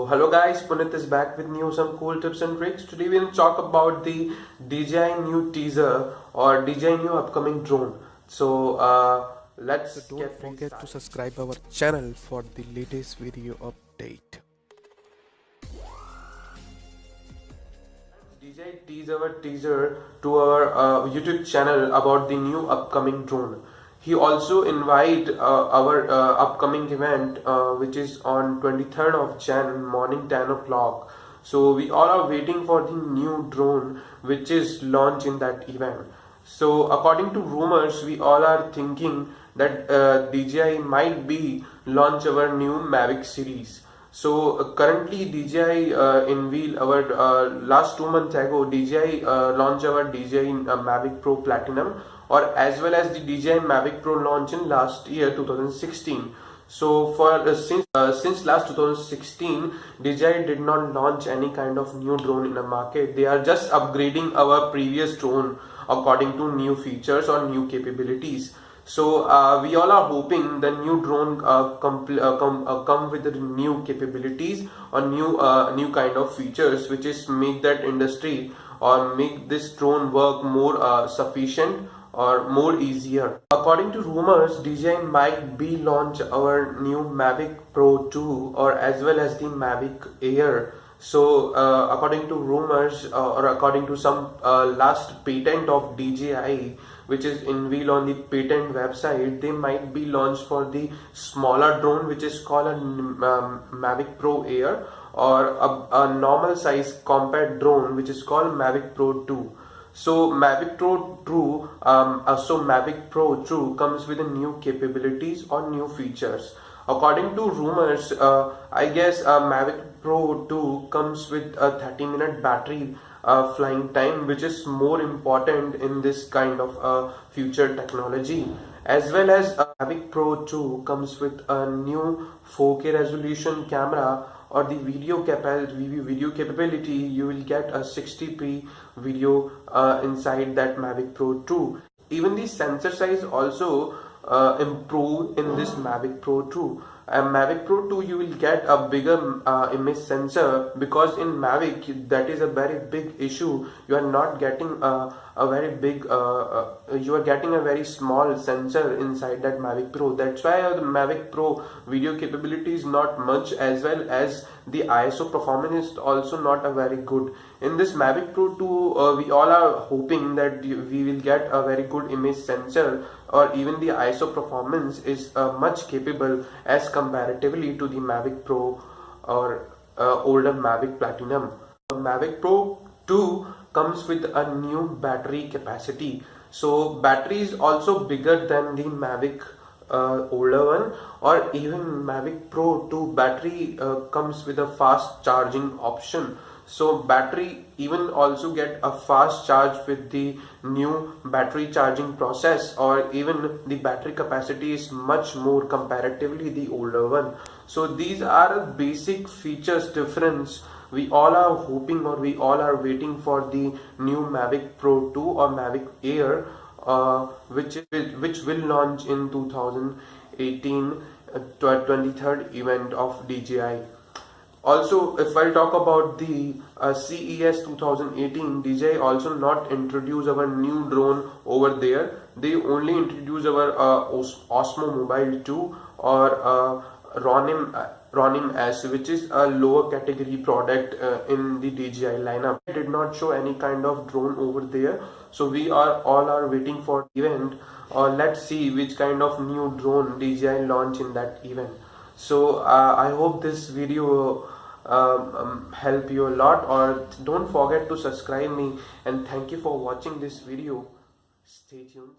Hello guys, Punit is back with some cool tips and tricks. Today we'll talk about the DJI new teaser or DJI new upcoming drone. Let's Don't forget to subscribe our channel for the latest video update. DJI teased our teaser to our YouTube channel about the new upcoming drone. He also invite our upcoming event which is on 23rd of Jan morning 10 o'clock. So we all are waiting for the new drone which is launched in that event. So according to rumors, we all are thinking that DJI might be launch our new Mavic series. So currently DJI unveiled our last 2 months ago DJI launched our DJI Mavic Pro Platinum, or as well as the DJI Mavic Pro launch in last year 2016. So for since last 2016, DJI did not launch any kind of new drone in the market. They are just upgrading our previous drone according to new features or new capabilities. So we all are hoping the new drone come with the new capabilities or new kind of features, which is make that industry or make this drone work more sufficient or more easier. According to rumors, DJI might be launch our new Mavic Pro 2 or as well as the Mavic Air. So according to rumors or according to some last patent of DJI which is unveiled on the patent website, they might be launched for the smaller drone which is called a Mavic Pro Air, or a normal size compact drone which is called Mavic Pro 2. So Mavic Pro 2 comes with a new capabilities or new features. According to rumors, I guess Mavic Pro 2 comes with a 30-minute battery flying time, which is more important in this kind of future technology. As well as Mavic Pro 2 comes with a new 4K resolution camera, or the video capability. You will get a 60p video inside that Mavic Pro 2. Even the sensor size also improve in this Mavic Pro 2. Mavic Pro 2 you will get a bigger image sensor, because in Mavic that is a very big issue. You are not getting a very big you are getting a very small sensor inside that Mavic Pro. That's why the Mavic Pro video capability is not much, as well as the ISO performance is also not a very good. In this Mavic Pro 2 we all are hoping that we will get a very good image sensor, or even the ISO performance is much capable as comparatively to the Mavic Pro or older Mavic Platinum. Mavic Pro 2 comes with a new battery capacity. So battery is also bigger than the Mavic older one, or even Mavic Pro 2 battery comes with a fast charging option. So battery even also get a fast charge with the new battery charging process, or even the battery capacity is much more comparatively the older one. So these are basic features difference. We all are hoping, or we all are waiting for the new Mavic Pro 2 or Mavic Air, which will launch in 2018 23rd event of DJI. Also, if I talk about the CES 2018, DJI also not introduce our new drone over there. They only introduce our Osmo Mobile 2 or Ronin S, which is a lower category product in the DJI lineup. They did not show any kind of drone over there. So we are all waiting for event. Let's see which kind of new drone DJI launch in that event. So I hope this video help you a lot, or don't forget to subscribe me, and thank you for watching this video. Stay tuned.